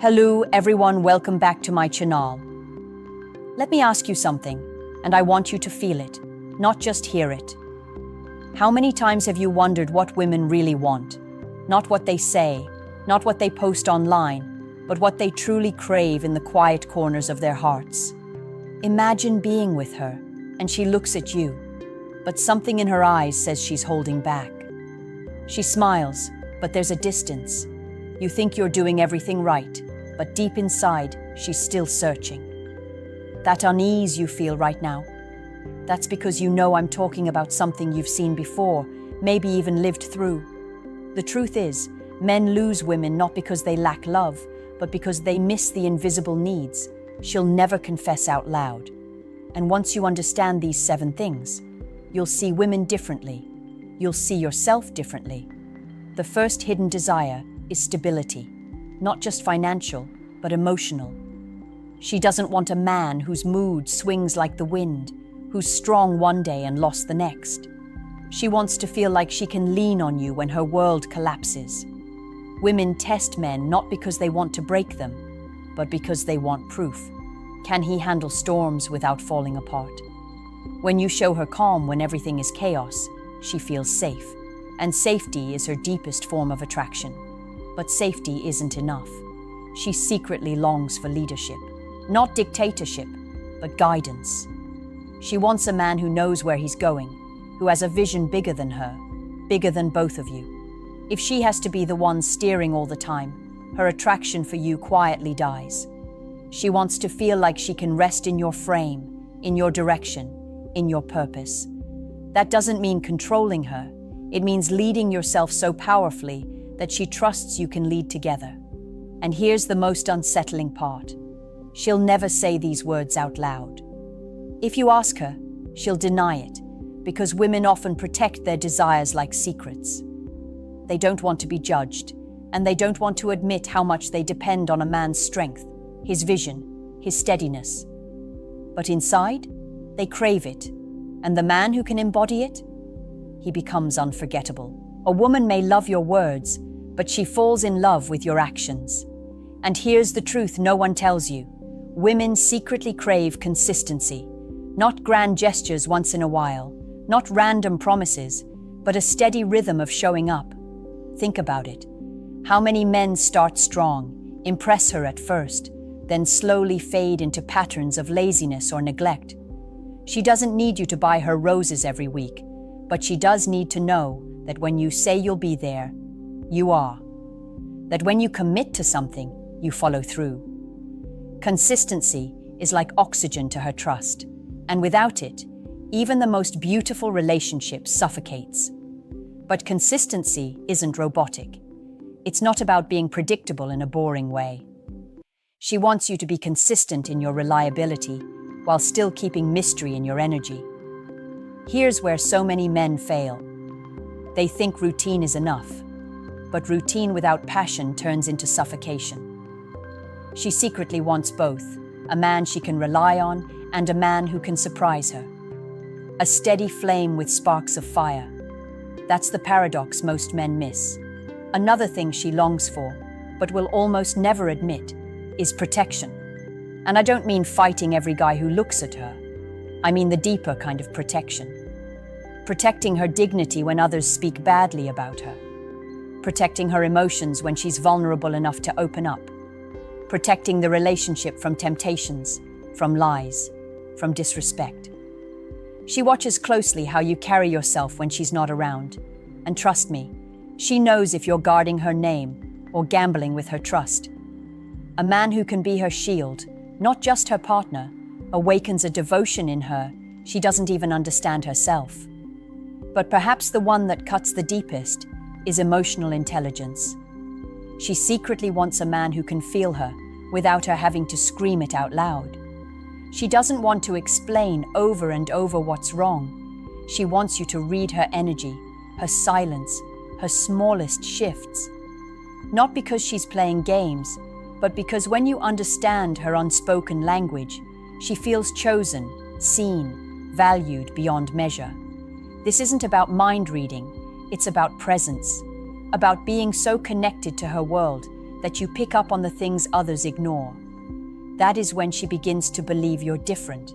Hello everyone, welcome back to my channel. Let me ask you something, and I want you to feel it, not just hear it. How many times have you wondered what women really want? Not what they say, not what they post online, but what they truly crave in the quiet corners of their hearts. Imagine being with her, and she looks at you, but something in her eyes says she's holding back. She smiles, but there's a distance. You think you're doing everything right, but deep inside, she's still searching. That unease you feel right now, that's because you know I'm talking about something you've seen before, maybe even lived through. The truth is, men lose women not because they lack love, but because they miss the invisible needs she'll never confess out loud. And once you understand these 7 things, you'll see women differently. You'll see yourself differently. The first hidden desire is stability, not just financial, but emotional. She doesn't want a man whose mood swings like the wind, who's strong one day and lost the next. She wants to feel like she can lean on you when her world collapses. Women test men not because they want to break them, but because they want proof. Can he handle storms without falling apart? When you show her calm when everything is chaos, she feels safe. And safety is her deepest form of attraction. But safety isn't enough. She secretly longs for leadership. Not dictatorship, but guidance. She wants a man who knows where he's going, who has a vision bigger than her, bigger than both of you. If she has to be the one steering all the time, her attraction for you quietly dies. She wants to feel like she can rest in your frame, in your direction, in your purpose. That doesn't mean controlling her. It means leading yourself so powerfully that she trusts you can lead together. And here's the most unsettling part. She'll never say these words out loud. If you ask her, she'll deny it, because women often protect their desires like secrets. They don't want to be judged, and they don't want to admit how much they depend on a man's strength, his vision, his steadiness. But inside, they crave it, and the man who can embody it, he becomes unforgettable. A woman may love your words, but she falls in love with your actions. And here's the truth no one tells you. Women secretly crave consistency. Not grand gestures once in a while, not random promises, but a steady rhythm of showing up. Think about it. How many men start strong, impress her at first, then slowly fade into patterns of laziness or neglect? She doesn't need you to buy her roses every week, but she does need to know that when you say you'll be there, you are. That when you commit to something, you follow through. Consistency is like oxygen to her trust, and without it, even the most beautiful relationship suffocates. But consistency isn't robotic. It's not about being predictable in a boring way. She wants you to be consistent in your reliability while still keeping mystery in your energy. Here's where so many men fail. They think routine is enough, but routine without passion turns into suffocation. She secretly wants both, a man she can rely on and a man who can surprise her. A steady flame with sparks of fire. That's the paradox most men miss. Another thing she longs for, but will almost never admit, is protection. And I don't mean fighting every guy who looks at her. I mean the deeper kind of protection. Protecting her dignity when others speak badly about her. Protecting her emotions when she's vulnerable enough to open up. Protecting the relationship from temptations, from lies, from disrespect. She watches closely how you carry yourself when she's not around. And trust me, she knows if you're guarding her name or gambling with her trust. A man who can be her shield, not just her partner, awakens a devotion in her she doesn't even understand herself. But perhaps the one that cuts the deepest is emotional intelligence. She secretly wants a man who can feel her without her having to scream it out loud. She doesn't want to explain over and over what's wrong. She wants you to read her energy, her silence, her smallest shifts. Not because she's playing games, but because when you understand her unspoken language, she feels chosen, seen, valued beyond measure. This isn't about mind reading, it's about presence, about being so connected to her world that you pick up on the things others ignore. That is when she begins to believe you're different.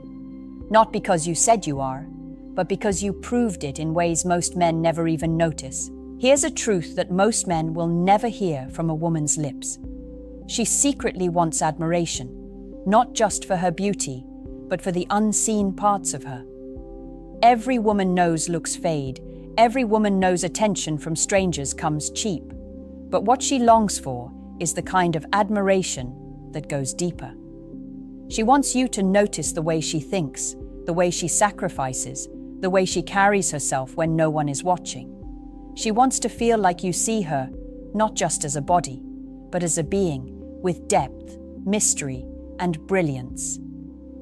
Not because you said you are, but because you proved it in ways most men never even notice. Here's a truth that most men will never hear from a woman's lips. She secretly wants admiration, not just for her beauty, but for the unseen parts of her. Every woman knows looks fade. Every woman knows attention from strangers comes cheap. But what she longs for is the kind of admiration that goes deeper. She wants you to notice the way she thinks, the way she sacrifices, the way she carries herself when no one is watching. She wants to feel like you see her, not just as a body, but as a being with depth, mystery, and brilliance.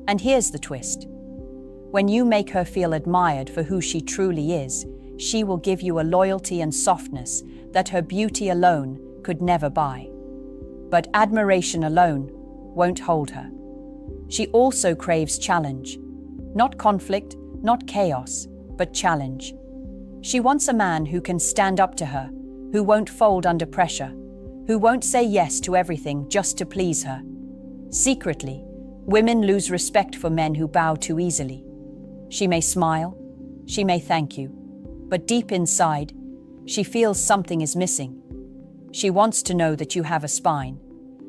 And here's the twist. When you make her feel admired for who she truly is, she will give you a loyalty and softness that her beauty alone could never buy. But admiration alone won't hold her. She also craves challenge. Not conflict, not chaos, but challenge. She wants a man who can stand up to her, who won't fold under pressure, who won't say yes to everything just to please her. Secretly, women lose respect for men who bow too easily. She may smile, she may thank you, but deep inside, she feels something is missing. She wants to know that you have a spine,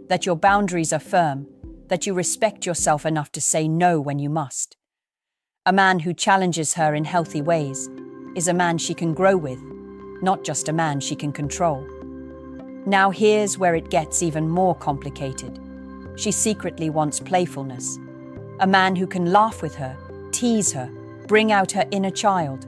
that your boundaries are firm, that you respect yourself enough to say no when you must. A man who challenges her in healthy ways is a man she can grow with, not just a man she can control. Now here's where it gets even more complicated. She secretly wants playfulness. A man who can laugh with her, tease her, bring out her inner child.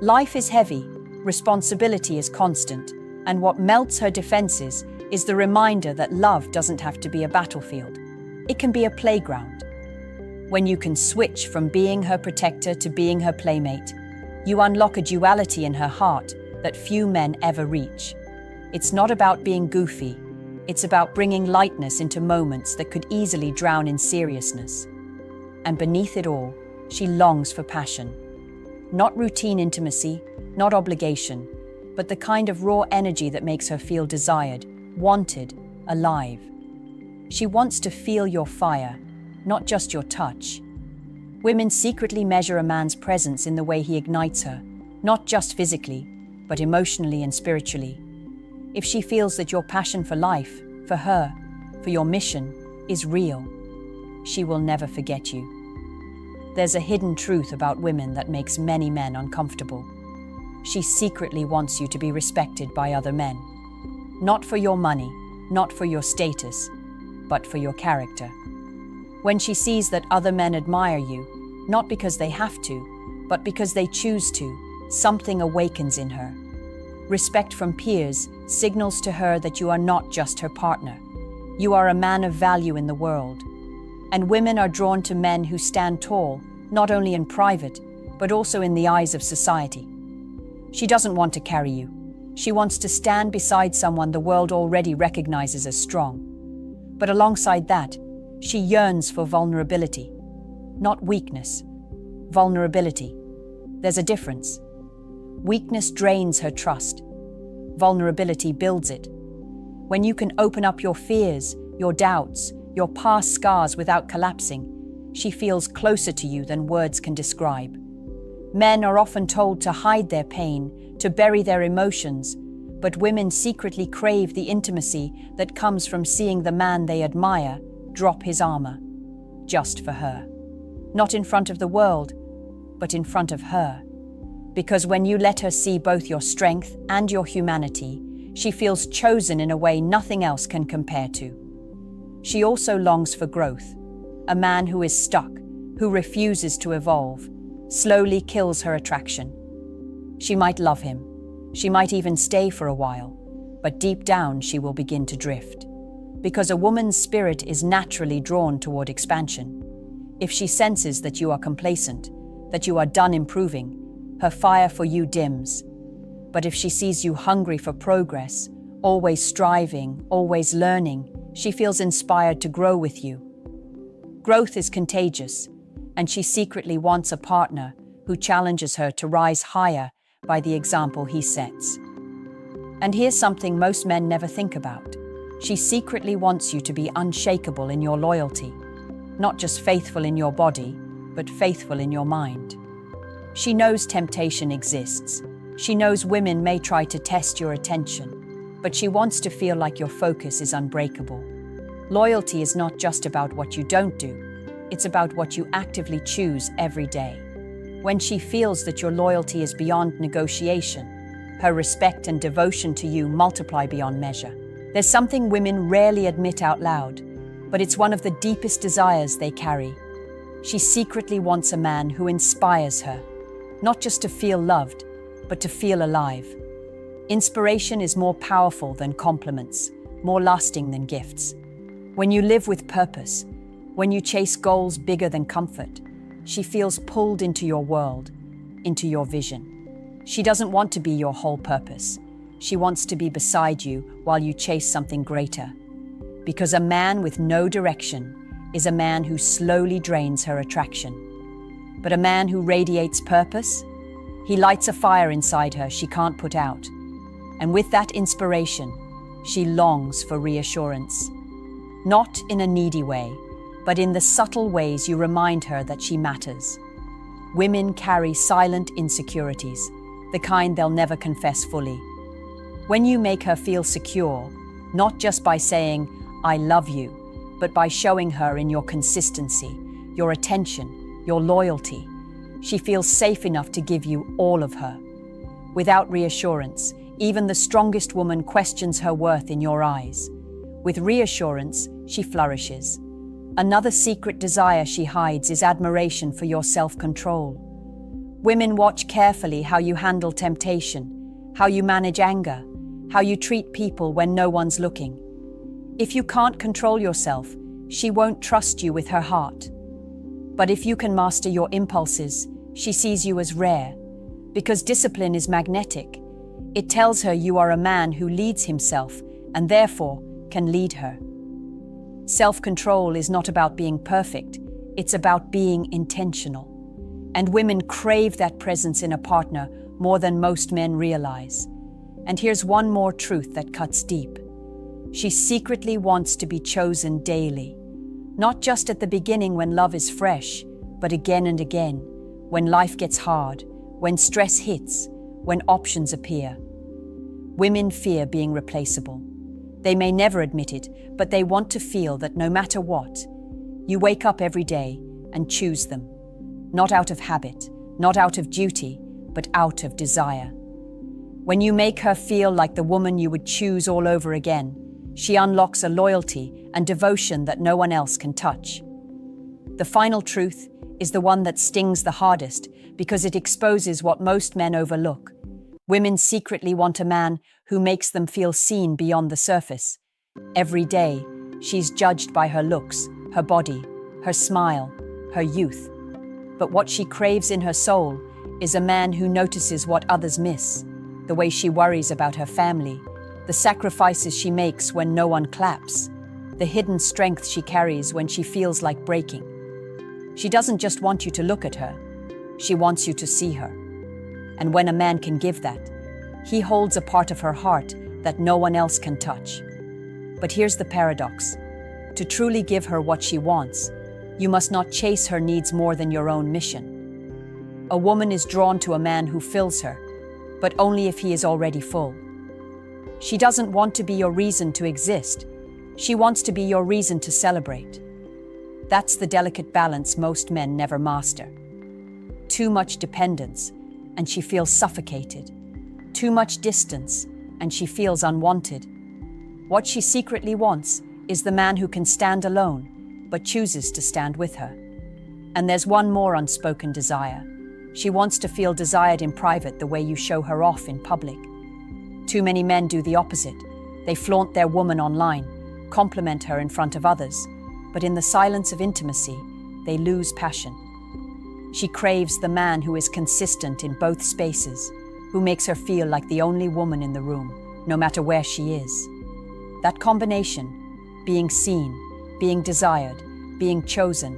Life is heavy, responsibility is constant, and what melts her defenses is the reminder that love doesn't have to be a battlefield. It can be a playground. When you can switch from being her protector to being her playmate, you unlock a duality in her heart that few men ever reach. It's not about being goofy. It's about bringing lightness into moments that could easily drown in seriousness. And beneath it all, she longs for passion. Not routine intimacy, not obligation, but the kind of raw energy that makes her feel desired, wanted, alive. She wants to feel your fire, not just your touch. Women secretly measure a man's presence in the way he ignites her, not just physically, but emotionally and spiritually. If she feels that your passion for life, for her, for your mission, is real, she will never forget you. There's a hidden truth about women that makes many men uncomfortable. She secretly wants you to be respected by other men. Not for your money, not for your status, but for your character. When she sees that other men admire you, not because they have to, but because they choose to, something awakens in her. Respect from peers signals to her that you are not just her partner. You are a man of value in the world. And women are drawn to men who stand tall, not only in private, but also in the eyes of society. She doesn't want to carry you. She wants to stand beside someone the world already recognizes as strong. But alongside that, she yearns for vulnerability. Not weakness. Vulnerability. There's a difference. Weakness drains her trust. Vulnerability builds it. When you can open up your fears, your doubts, your past scars without collapsing, she feels closer to you than words can describe. Men are often told to hide their pain, to bury their emotions, but women secretly crave the intimacy that comes from seeing the man they admire drop his armor, just for her. Not in front of the world, but in front of her. Because when you let her see both your strength and your humanity, she feels chosen in a way nothing else can compare to. She also longs for growth. A man who is stuck, who refuses to evolve, slowly kills her attraction. She might love him. She might even stay for a while, but deep down she will begin to drift. Because a woman's spirit is naturally drawn toward expansion. If she senses that you are complacent, that you are done improving, her fire for you dims. But if she sees you hungry for progress, always striving, always learning, she feels inspired to grow with you. Growth is contagious, and she secretly wants a partner who challenges her to rise higher by the example he sets. And here's something most men never think about. She secretly wants you to be unshakable in your loyalty, not just faithful in your body, but faithful in your mind. She knows temptation exists. She knows women may try to test your attention, but she wants to feel like your focus is unbreakable. Loyalty is not just about what you don't do, it's about what you actively choose every day. When she feels that your loyalty is beyond negotiation, her respect and devotion to you multiply beyond measure. There's something women rarely admit out loud, but it's one of the deepest desires they carry. She secretly wants a man who inspires her, not just to feel loved, but to feel alive. Inspiration is more powerful than compliments, more lasting than gifts. When you live with purpose, when you chase goals bigger than comfort, she feels pulled into your world, into your vision. She doesn't want to be your whole purpose. She wants to be beside you while you chase something greater. Because a man with no direction is a man who slowly drains her attraction. But a man who radiates purpose, he lights a fire inside her she can't put out. And with that inspiration, she longs for reassurance. Not in a needy way, but in the subtle ways you remind her that she matters. Women carry silent insecurities, the kind they'll never confess fully. When you make her feel secure, not just by saying, "I love you," but by showing her in your consistency, your attention, your loyalty, she feels safe enough to give you all of her. Without reassurance, even the strongest woman questions her worth in your eyes. With reassurance, she flourishes. Another secret desire she hides is admiration for your self-control. Women watch carefully how you handle temptation, how you manage anger, how you treat people when no one's looking. If you can't control yourself, she won't trust you with her heart. But if you can master your impulses, she sees you as rare. Because discipline is magnetic, it tells her you are a man who leads himself and therefore can lead her. Self-control is not about being perfect, it's about being intentional. And women crave that presence in a partner more than most men realize. And here's one more truth that cuts deep. She secretly wants to be chosen daily, not just at the beginning when love is fresh, but again and again, when life gets hard, when stress hits, when options appear. Women fear being replaceable. They may never admit it, but they want to feel that no matter what, you wake up every day and choose them. Not out of habit, not out of duty, but out of desire. When you make her feel like the woman you would choose all over again, she unlocks a loyalty and devotion that no one else can touch. The final truth is the one that stings the hardest because it exposes what most men overlook. Women secretly want a man who makes them feel seen beyond the surface. Every day, she's judged by her looks, her body, her smile, her youth. But what she craves in her soul is a man who notices what others miss, the way she worries about her family, the sacrifices she makes when no one claps, the hidden strength she carries when she feels like breaking. She doesn't just want you to look at her, she wants you to see her. And when a man can give that, he holds a part of her heart that no one else can touch. But here's the paradox. To truly give her what she wants, you must not chase her needs more than your own mission. A woman is drawn to a man who fills her, but only if he is already full. She doesn't want to be your reason to exist. She wants to be your reason to celebrate. That's the delicate balance most men never master. Too much dependence, and she feels suffocated. Too much distance, and she feels unwanted. What she secretly wants is the man who can stand alone, but chooses to stand with her. And there's one more unspoken desire. She wants to feel desired in private the way you show her off in public. Too many men do the opposite. They flaunt their woman online, compliment her in front of others, but in the silence of intimacy, they lose passion. She craves the man who is consistent in both spaces, who makes her feel like the only woman in the room, no matter where she is. That combination, being seen, being desired, being chosen,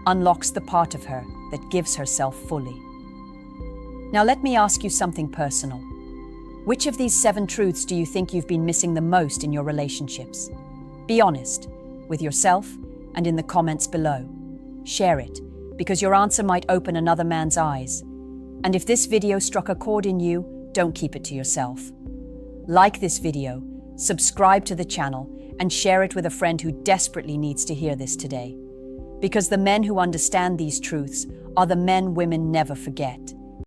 unlocks the part of her that gives herself fully. Now let me ask you something personal. Which of these 7 truths do you think you've been missing the most in your relationships? Be honest with yourself and in the comments below. Share it, because your answer might open another man's eyes. And if this video struck a chord in you, don't keep it to yourself. Like this video, subscribe to the channel, and share it with a friend who desperately needs to hear this today. Because the men who understand these truths are the men women never forget.